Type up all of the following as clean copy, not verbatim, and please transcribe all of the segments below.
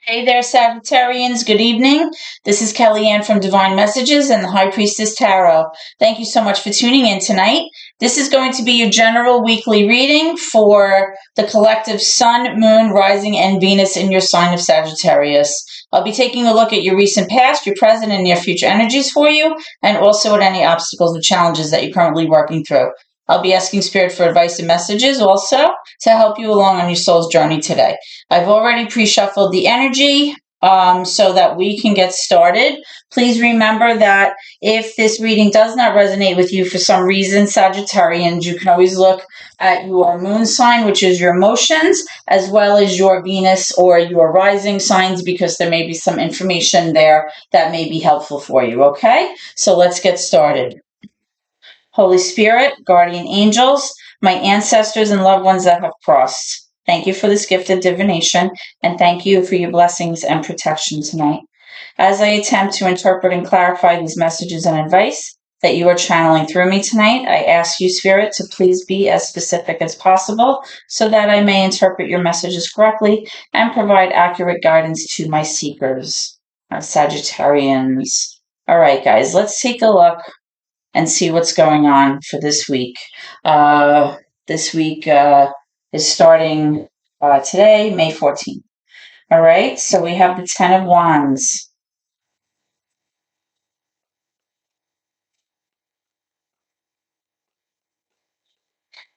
Hey there, Sagittarians. Good evening. This is Kellyanne from Divine Messages and the High Priestess Tarot. Thank you so much for tuning in tonight. This is going to be your general weekly reading for the collective Sun, Moon, Rising, and Venus in your sign of Sagittarius. I'll be taking a look at your recent past, your present, and near future energies for you, and also at any obstacles or challenges that you're currently working through. I'll be asking Spirit for advice and messages also to help you along on your soul's journey today. I've already pre-shuffled the energy so that we can get started. Please remember that if this reading does not resonate with you for some reason, Sagittarians, you can always look at your moon sign, which is your emotions, as well as your Venus or your rising signs, because there may be some information there that may be helpful for you, okay? So let's get started. Holy Spirit, guardian angels, my ancestors and loved ones that have crossed, thank you for this gift of divination, and thank you for your blessings and protection tonight. As I attempt to interpret and clarify these messages and advice that you are channeling through me tonight, I ask you, Spirit, to please be as specific as possible so that I may interpret your messages correctly and provide accurate guidance to my seekers, Sagittarians. All right, guys, let's take a look and see what's going on for this week. This week is starting today, May 14th. All right, so we have the Ten of Wands.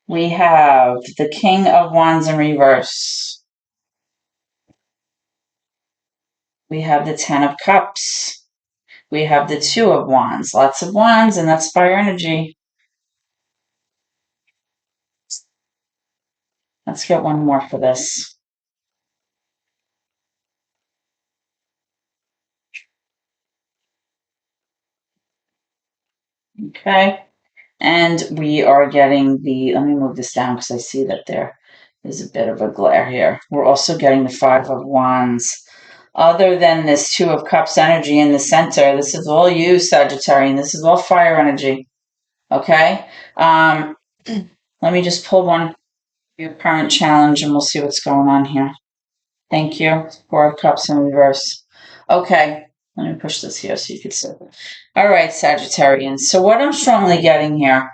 We have the King of Wands in reverse. We have the Ten of Cups. We have the Two of Wands. Lots of wands, and that's fire energy. Let's get one more for this. Okay. And we are getting the, let me move this down because I see that there is a bit of a glare here. We're also getting the Five of Wands. Other than this Two of Cups energy in the center, this is all you, Sagittarian. This is all fire energy. Okay? Let me just pull one, your current challenge, and we'll see what's going on here. Thank you. Four of Cups in reverse. Okay. Let me push this here so you can see. All right, Sagittarians. So what I'm strongly getting here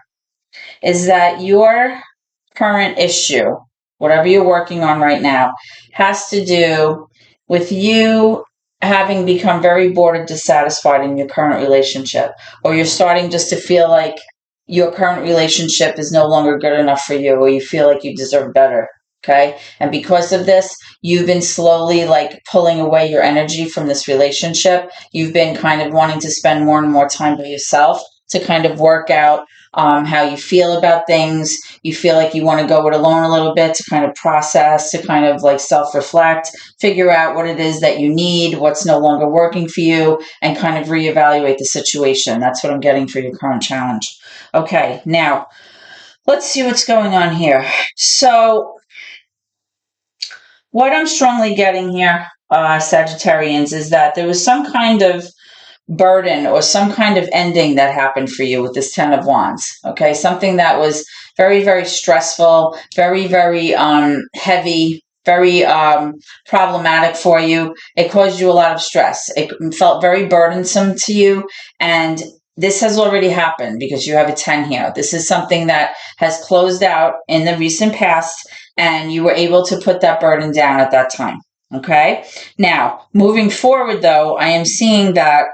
is that your current issue, whatever you're working on right now, has to do with you having become very bored or dissatisfied in your current relationship, or you're starting just to feel like your current relationship is no longer good enough for you, or you feel like you deserve better. Okay. And because of this, you've been slowly like pulling away your energy from this relationship. You've been kind of wanting to spend more and more time by yourself to kind of work out how you feel about things. You feel like you want to go it alone a little bit to kind of process, to kind of like self-reflect, figure out what it is that you need, what's no longer working for you, and kind of reevaluate the situation. That's what I'm getting for your current challenge. Okay, now let's see what's going on here. So what I'm strongly getting here, Sagittarians, is that there was some kind of burden or some kind of ending that happened for you with this Ten of Wands. Okay, something that was very, very stressful, very, very heavy, very problematic for you. It caused you a lot of stress. It felt very burdensome to you, and this has already happened because you have a 10 here. This is something that has closed out in the recent past, and you were able to put that burden down at that time. Okay. Now, moving forward, though, I am seeing that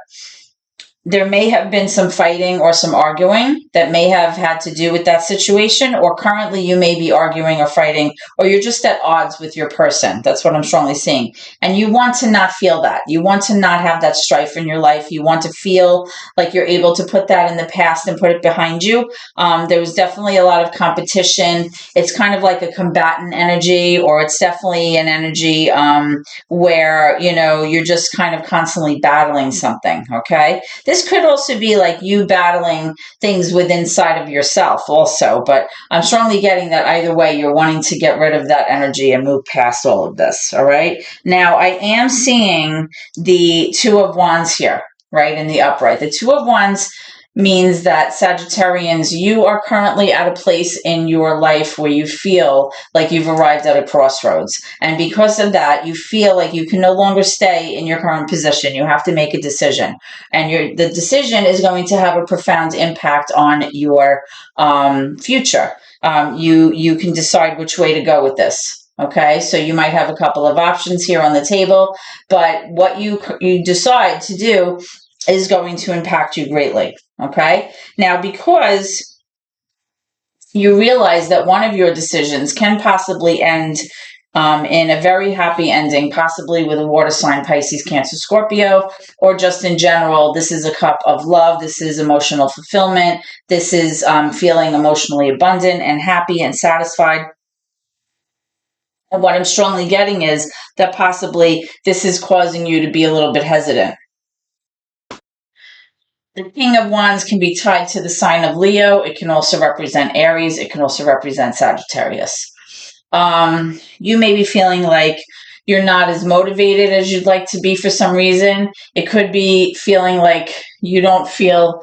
there may have been some fighting or some arguing that may have had to do with that situation, or currently you may be arguing or fighting, or you're just at odds with your person. That's what I'm strongly seeing. And you want to not feel that. You want to not have that strife in your life. You want to feel like you're able to put that in the past and put it behind you. There was definitely a lot of competition. It's kind of like a combatant energy, or it's definitely an energy where, you know, you're just kind of constantly battling something, okay? This could also be like you battling things within inside of yourself also, but I'm strongly getting that either way, you're wanting to get rid of that energy and move past all of this, all right? Now, I am seeing the Two of Wands here, right, in the upright. The Two of Wands means that Sagittarians, you are currently at a place in your life where you feel like you've arrived at a crossroads. And because of that, you feel like you can no longer stay in your current position. You have to make a decision. And the decision is going to have a profound impact on your future. You can decide which way to go with this. Okay, so you might have a couple of options here on the table, but what you decide to do is going to impact you greatly. Okay, now because you realize that one of your decisions can possibly end in a very happy ending, possibly with a water sign, Pisces, Cancer, Scorpio, or just in general, this is a cup of love. This is emotional fulfillment. This is feeling emotionally abundant and happy and satisfied. And what I'm strongly getting is that possibly this is causing you to be a little bit hesitant. The King of Wands can be tied to the sign of Leo. It can also represent Aries. It can also represent Sagittarius. You may be feeling like you're not as motivated as you'd like to be for some reason. It could be feeling like you don't feel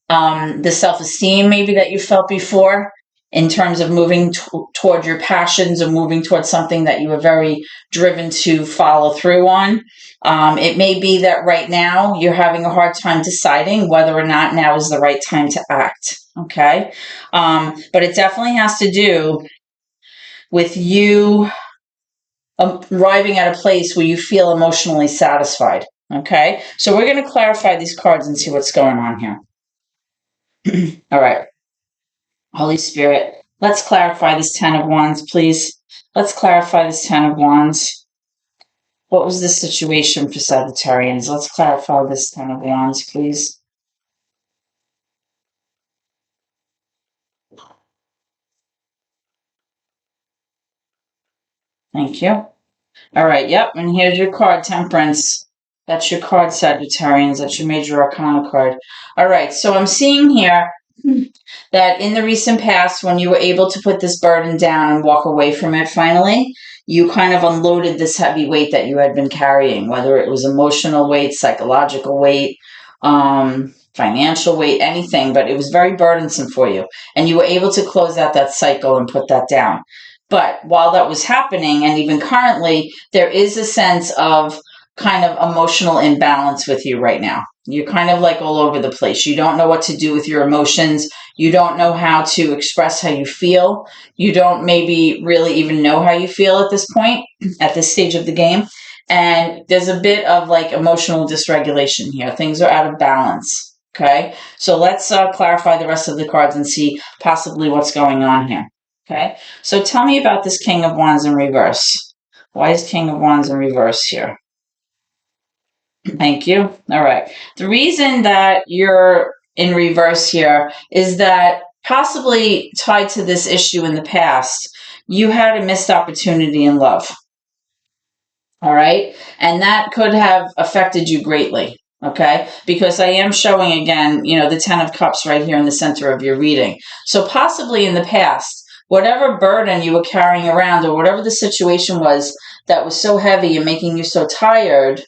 the self-esteem maybe that you felt before in terms of moving toward your passions or moving towards something that you were very driven to follow through on. It may be that right now you're having a hard time deciding whether or not now is the right time to act. Okay. But it definitely has to do with you arriving at a place where you feel emotionally satisfied. Okay. So we're going to clarify these cards and see what's going on here. All right. Holy Spirit, let's clarify this Ten of Wands, please. Let's clarify this Ten of Wands. What was the situation for Sagittarians? Let's clarify this Ten of Wands, please. Thank you. All right, yep, and here's your card, Temperance. That's your card, Sagittarians. That's your major arcana card. All right, so I'm seeing here that in the recent past, when you were able to put this burden down and walk away from it finally, you kind of unloaded this heavy weight that you had been carrying, whether it was emotional weight, psychological weight, financial weight, anything, but it was very burdensome for you. And you were able to close out that cycle and put that down. But while that was happening, and even currently, there is a sense of kind of emotional imbalance with you right now. You're kind of like all over the place. You don't know what to do with your emotions. You don't know how to express how you feel. You don't maybe really even know how you feel at this point, at this stage of the game. And there's a bit of like emotional dysregulation here. Things are out of balance. Okay. So let's clarify the rest of the cards and see possibly what's going on here. Okay. So tell me about this King of Wands in reverse. Why is King of Wands in reverse here? Thank you. All right. The reason that you're in reverse here is that possibly tied to this issue in the past, you had a missed opportunity in love. All right. And that could have affected you greatly. Okay. Because I am showing again, the Ten of Cups right here in the center of your reading. So possibly in the past, whatever burden you were carrying around or whatever the situation was that was so heavy and making you so tired,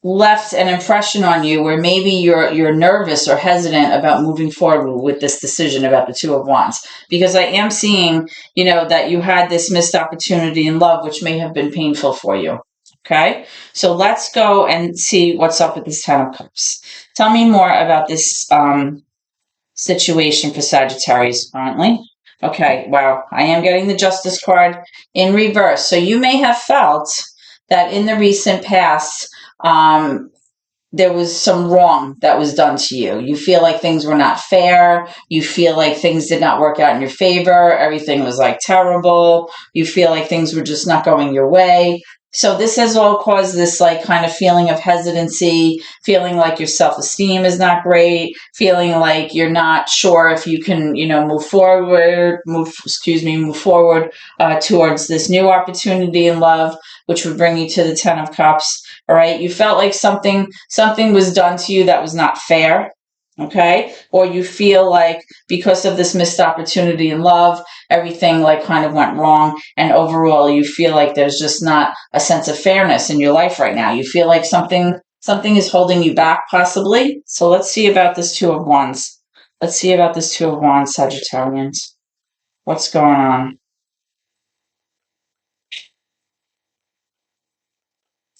left an impression on you where maybe you're nervous or hesitant about moving forward with this decision about the Two of Wands. Because I am seeing, that you had this missed opportunity in love, which may have been painful for you. Okay, so let's go and see what's up with this Ten of Cups. Tell me more about this situation for Sagittarius currently. Okay, wow, I am getting the Justice card in reverse. So you may have felt that in the recent past, there was some wrong that was done to you. You feel like things were not fair. You feel like things did not work out in your favor. Everything was like terrible. You feel like things were just not going your way. So this has all caused this like kind of feeling of hesitancy, feeling like your self-esteem is not great, feeling like you're not sure if you can, move forward towards this new opportunity in love, which would bring you to the Ten of Cups. All right. You felt like something was done to you that was not fair. Okay. Or you feel like because of this missed opportunity in love, everything like kind of went wrong. And overall, you feel like there's just not a sense of fairness in your life right now. You feel like something Something is holding you back, possibly. So let's see about this Two of Wands. Let's see about this Two of Wands, Sagittarians. What's going on?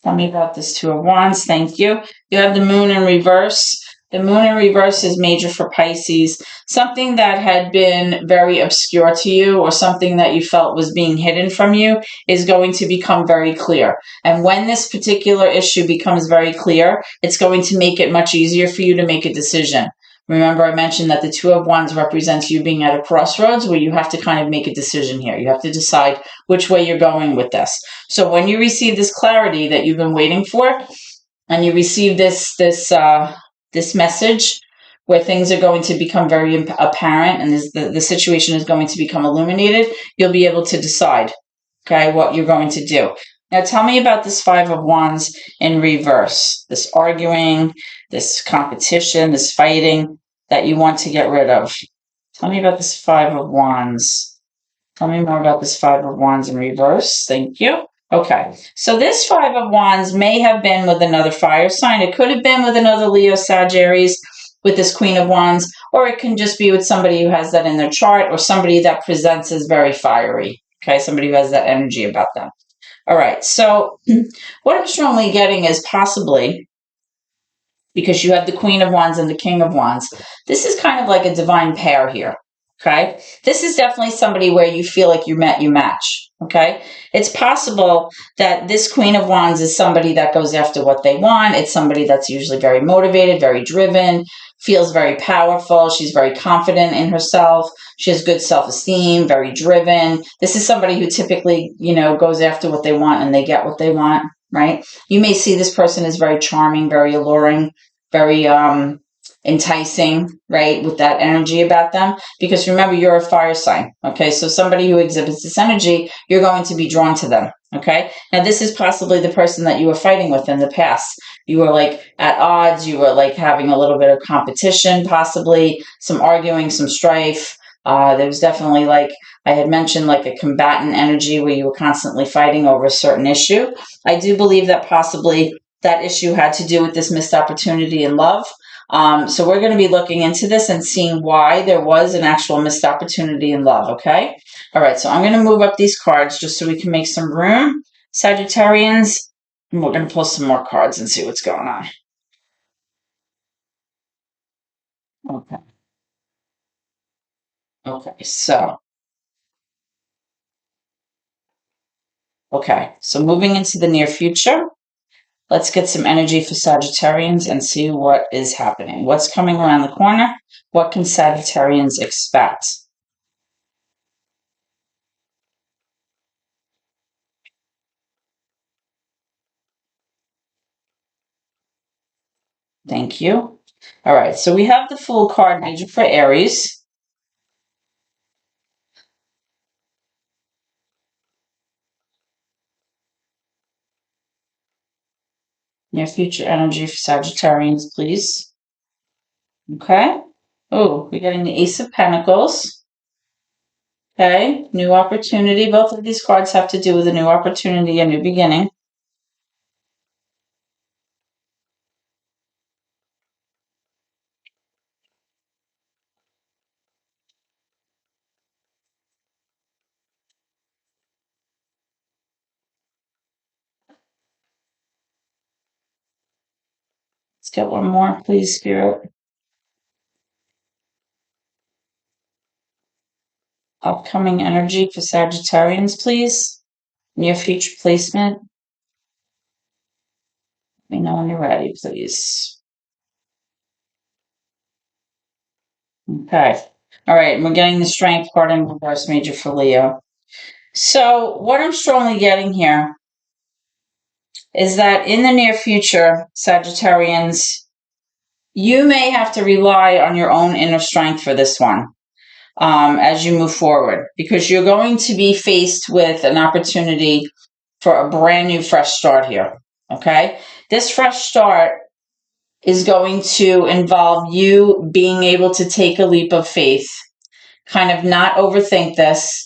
Tell me about this Two of Wands. Thank you. You have the Moon in reverse. The Moon in reverse is major for Pisces. Something that had been very obscure to you or something that you felt was being hidden from you is going to become very clear. And when this particular issue becomes very clear, it's going to make it much easier for you to make a decision. Remember, I mentioned that the Two of Wands represents you being at a crossroads where you have to kind of make a decision here. You have to decide which way you're going with this. So when you receive this clarity that you've been waiting for, and you receive this message where things are going to become very apparent, and the situation is going to become illuminated, you'll be able to decide, okay, what you're going to do. Now, tell me about this Five of Wands in reverse. This arguing, this competition, this fighting that you want to get rid of. Tell me about this Five of Wands. Tell me more about this Five of Wands in reverse. Thank you. Okay, so this Five of Wands may have been with another fire sign. It could have been with another Leo, Sag, Aries, with this Queen of Wands, or it can just be with somebody who has that in their chart, or somebody that presents as very fiery. Okay, somebody who has that energy about them. All right, so what I'm strongly getting is possibly, because you have the Queen of Wands and the King of Wands, this is kind of like a divine pair here, okay? This is definitely somebody where you feel like you match, okay? It's possible that this Queen of Wands is somebody that goes after what they want. It's somebody that's usually very motivated, very driven, feels very powerful. She's very confident in herself. She has good self-esteem, very driven. This is somebody who typically, goes after what they want and they get what they want, right? You may see this person as very charming, very alluring, very enticing, right, with that energy about them. Because remember, you're a fire sign, okay? So somebody who exhibits this energy, you're going to be drawn to them, okay? Now, this is possibly the person that you were fighting with in the past. You were like at odds. You were like having a little bit of competition, possibly some arguing, some strife. There was definitely, like I had mentioned, like a combatant energy where you were constantly fighting over a certain issue. I do believe that possibly that issue had to do with this missed opportunity in love. So we're going to be looking into this and seeing why there was an actual missed opportunity in love, okay? All right, so I'm going to move up these cards just so we can make some room, Sagittarians, and we're going to pull some more cards and see what's going on. Okay. Okay, so moving into the near future, let's get some energy for Sagittarians and see what is happening. What's coming around the corner? What can Sagittarians expect? Thank you. All right, so we have the Fool card, major for Aries. Near future energy for Sagittarians, please. Okay. Oh, we're getting the Ace of Pentacles. Okay, new opportunity. Both of these cards have to do with a new opportunity, a new beginning. Let's get one more, please, Spirit. Upcoming energy for Sagittarians, please. Near future placement. Let me know when you're ready, please. Okay. All right, and we're getting the Strength card in reverse, major for Leo. So what I'm strongly getting here is that in the near future, Sagittarians, you may have to rely on your own inner strength for this one as you move forward, because you're going to be faced with an opportunity for a brand new fresh start here, okay? This fresh start is going to involve you being able to take a leap of faith, kind of not overthink this.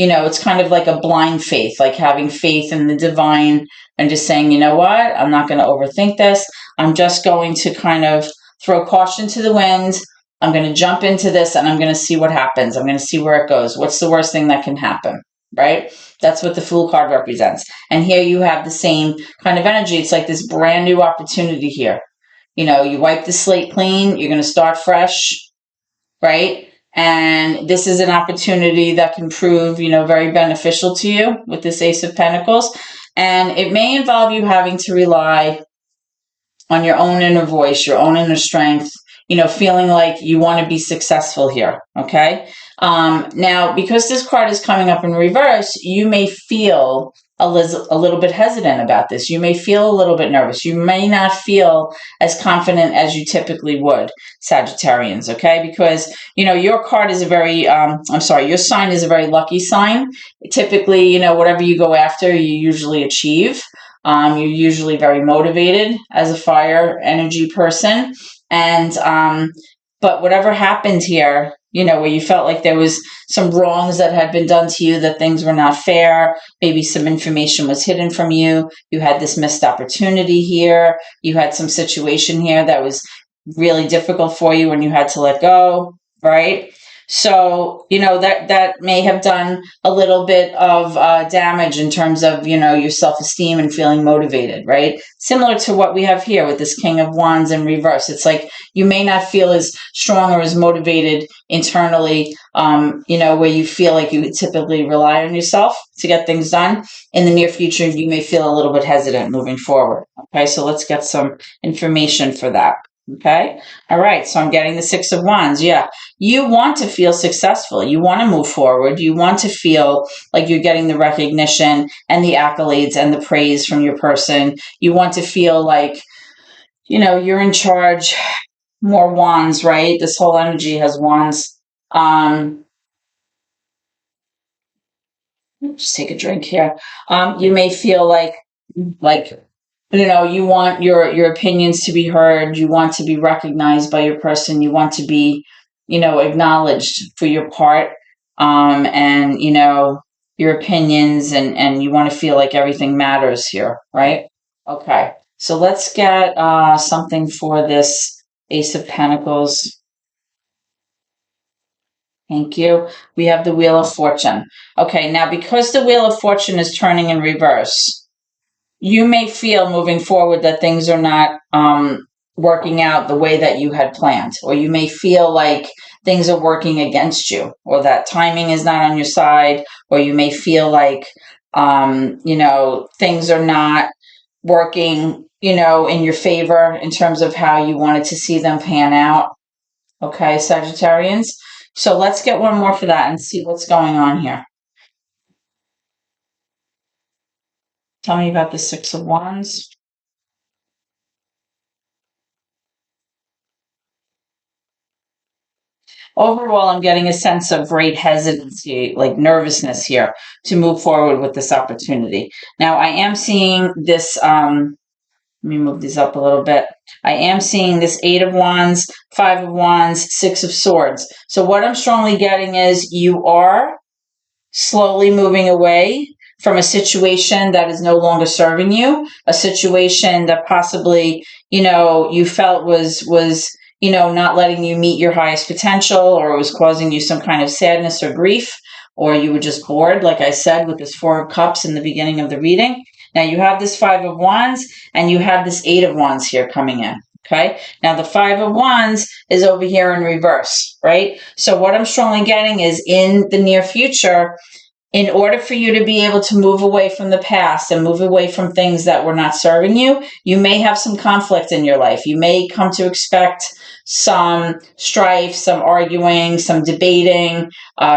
It's kind of like a blind faith, like having faith in the divine and just saying, you know what, I'm not going to overthink this. I'm just going to kind of throw caution to the wind. I'm going to jump into this and I'm going to see what happens. I'm going to see where it goes. What's the worst thing that can happen, right? That's what the Fool card represents. And here you have the same kind of energy. It's like this brand new opportunity here. You know, you wipe the slate clean. You're going to start fresh, right? And this is an opportunity that can prove, you know, very beneficial to you with this Ace of Pentacles. And it may involve you having to rely on your own inner voice, your own inner strength, you know, feeling like you want to be successful here, okay? Now, because this card is coming up in reverse, you may feel a little bit hesitant about this. You may feel a little bit nervous. You may not feel as confident as you typically would, Sagittarians, okay? Because, you know, your card is a very, your sign is a very lucky sign. Typically, you know, whatever you go after, you usually achieve. You're usually very motivated as a fire energy person. And, but whatever happened here, you know, where you felt like there was some wrongs that had been done to you, that things were not fair, maybe some information was hidden from you, you had this missed opportunity here, you had some situation here that was really difficult for you and you had to let go, right? So, you know, that may have done a little bit of damage in terms of, you know, your self-esteem and feeling motivated, right? Similar to what we have here with this King of Wands in reverse. It's like you may not feel as strong or as motivated internally, you know, where you feel like you typically rely on yourself to get things done. In the near future, you may feel a little bit hesitant moving forward. Okay, so let's get some information for that. Okay. All right. So I'm getting the Six of Wands. Yeah. You want to feel successful. You want to move forward. You want to feel like you're getting the recognition and the accolades and the praise from your person. You want to feel like, you know, you're in charge. More wands, right? This whole energy has wands. Just take a drink here. You may feel like, you know, you want your opinions to be heard. You want to be recognized by your person. You want to be, you know, acknowledged for your part, and, you know, your opinions, and you want to feel like everything matters here, right? Okay, so let's get something for this Ace of Pentacles. Thank you. We have the Wheel of Fortune. Okay, now because the Wheel of Fortune is turning in reverse, you may feel moving forward that things are not working out the way that you had planned, or you may feel like things are working against you, or that timing is not on your side, or you may feel like, you know, things are not working, you know, in your favor in terms of how you wanted to see them pan out. Okay, Sagittarians. So let's get one more for that and see what's going on here. Tell me about the Six of Wands. Overall, I'm getting a sense of great hesitancy, like nervousness here to move forward with this opportunity. Now, I am seeing this, let me move these up a little bit. I am seeing this Eight of Wands, Five of Wands, Six of Swords. So what I'm strongly getting is you are slowly moving away from a situation that is no longer serving you, a situation that possibly, you know, you felt was, you know, not letting you meet your highest potential, or it was causing you some kind of sadness or grief, or you were just bored, like I said, with this Four of Cups in the beginning of the reading. Now you have this Five of Wands and you have this Eight of Wands here coming in. Okay. Now the Five of Wands is over here in reverse, right? So what I'm strongly getting is in the near future, in order for you to be able to move away from the past and move away from things that were not serving you, you may have some conflict in your life. You may come to expect some strife, some arguing, some debating,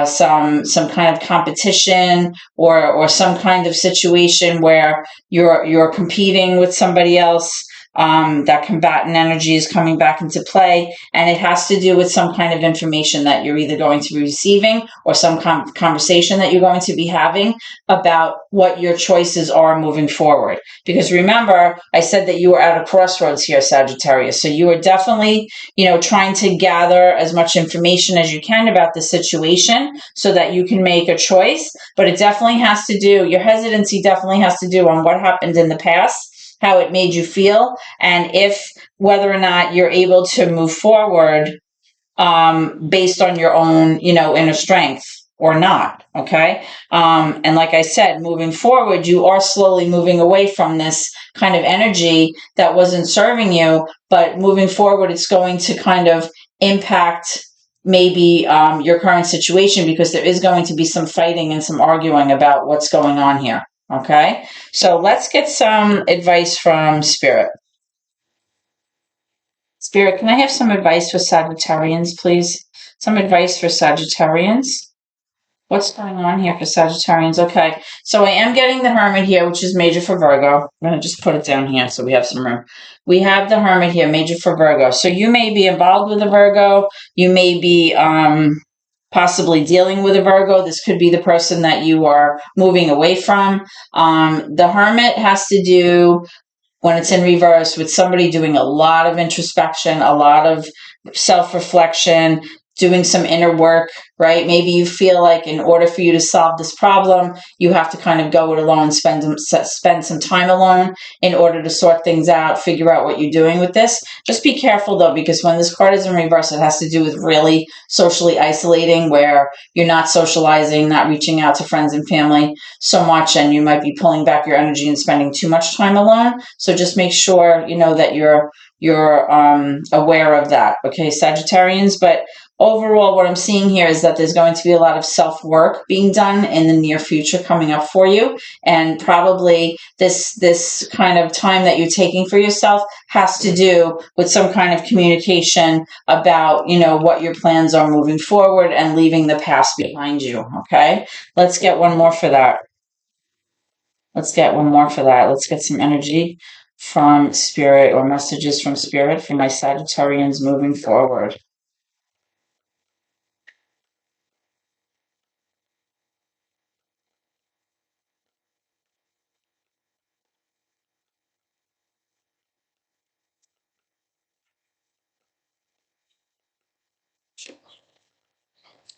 some kind of competition, or some kind of situation where you're competing with somebody else. That combatant energy is coming back into play, and it has to do with some kind of information that you're either going to be receiving, or some conversation that you're going to be having about what your choices are moving forward. Because remember, I said that you were at a crossroads here, Sagittarius. So you are definitely, you know, trying to gather as much information as you can about the situation so that you can make a choice. But it definitely has to do, your hesitancy definitely has to do on what happened in the past how it made you feel, and if whether or not you're able to move forward based on your own, inner strength or not. Okay. And like I said, moving forward, you are slowly moving away from this kind of energy that wasn't serving you, but moving forward, it's going to kind of impact maybe your current situation, because there is going to be some fighting and some arguing about what's going on here. Okay. So let's get some advice from Spirit. Spirit, can I have some advice for Sagittarians, please? Some advice for Sagittarians. What's going on here for Sagittarians? Okay, so I am getting the Hermit here, which is major for Virgo. I'm going to just put it down here so we have some room. We have the Hermit here, major for Virgo. So you may be involved with a Virgo. You may be possibly dealing with a Virgo. This could be the person that you are moving away from. The Hermit has to do, when it's in reverse, with somebody doing a lot of introspection, a lot of self-reflection, doing some inner work, right? Maybe you feel like in order for you to solve this problem, you have to kind of go it alone, spend some time alone in order to sort things out, figure out what you're doing with this. Just be careful though, because when this card is in reverse, it has to do with really socially isolating, where you're not socializing, not reaching out to friends and family so much, and you might be pulling back your energy and spending too much time alone. So just make sure, that you're aware of that. Okay, Sagittarians. But overall, what I'm seeing here is that there's going to be a lot of self-work being done in the near future coming up for you. And probably this kind of time that you're taking for yourself has to do with some kind of communication about, what your plans are moving forward and leaving the past behind you. Okay, let's get one more for that. Let's get some energy from Spirit, or messages from Spirit for my Sagittarians moving forward.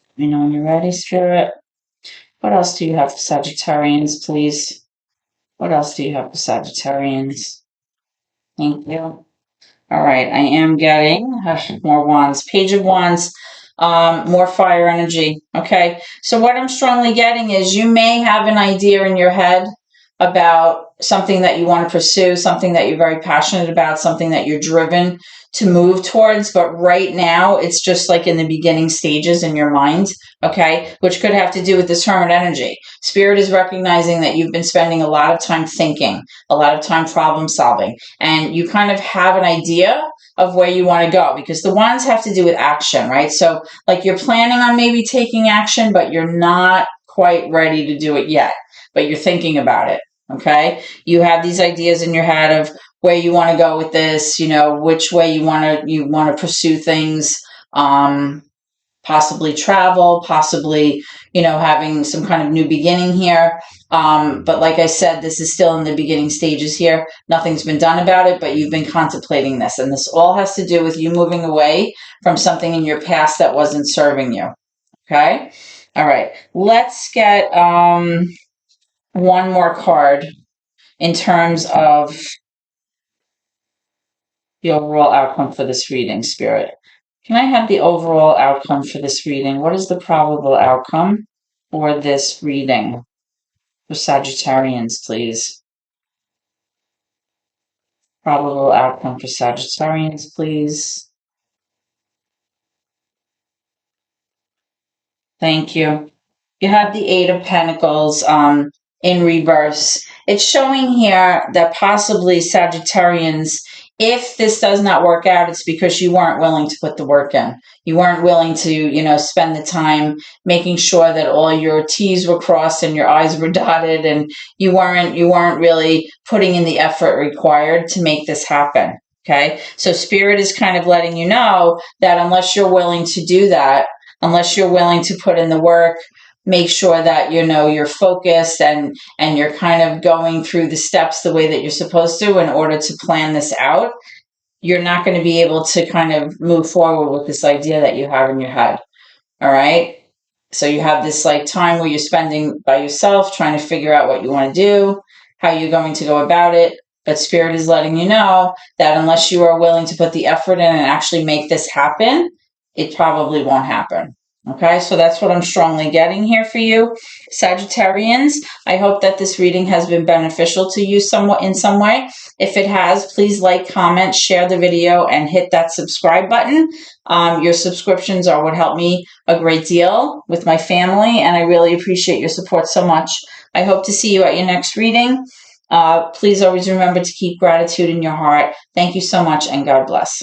Let me know when you're ready, Spirit. What else do you have for Sagittarians, please? What else do you have for Sagittarians? Thank you. All right, I am getting more wands. Page of Wands, more fire energy. Okay, so what I'm strongly getting is you may have an idea in your head about something that you want to pursue, something that you're very passionate about, something that you're driven to move towards, but right now it's just like in the beginning stages in your mind, okay, which could have to do with this Hermit energy. Spirit is recognizing that you've been spending a lot of time thinking, a lot of time problem solving, and you kind of have an idea of where you want to go, because the wands have to do with action, right? So like you're planning on maybe taking action, but you're not quite ready to do it yet, but you're thinking about it. Okay, you have these ideas in your head of where you want to go with this, which way you want to pursue things, possibly travel, possibly, having some kind of new beginning here. But like I said, this is still in the beginning stages here. Nothing's been done about it, but you've been contemplating this, and this all has to do with you moving away from something in your past that wasn't serving you. Okay, all right, let's get one more card in terms of the overall outcome for this reading, Spirit. Can I have the overall outcome for this reading? What is the probable outcome for this reading for Sagittarians, please? Probable outcome for Sagittarians, please. Thank you. You have the Eight of Pentacles in reverse. It's showing here that possibly Sagittarians, if this does not work out, it's because you weren't willing to put the work in. You weren't willing to, spend the time making sure that all your T's were crossed and your I's were dotted, and you weren't really putting in the effort required to make this happen. Okay, so Spirit is kind of letting you know that unless you're willing to do that, unless you're willing to put in the work, make sure that you're focused and you're kind of going through the steps the way that you're supposed to in order to plan this out, you're not going to be able to kind of move forward with this idea that you have in your head. All right, so you have this like time where you're spending by yourself trying to figure out what you want to do, how you're going to go about it, But Spirit is letting you know that unless you are willing to put the effort in and actually make this happen, it probably won't happen. Okay, so that's what I'm strongly getting here for you, Sagittarians. I hope that this reading has been beneficial to you somewhat in some way. If it has, please like, comment, share the video, and hit that subscribe button. Your subscriptions are what help me a great deal with my family, and I really appreciate your support so much. I hope to see you at your next reading. Please always remember to keep gratitude in your heart. Thank you so much, and God bless.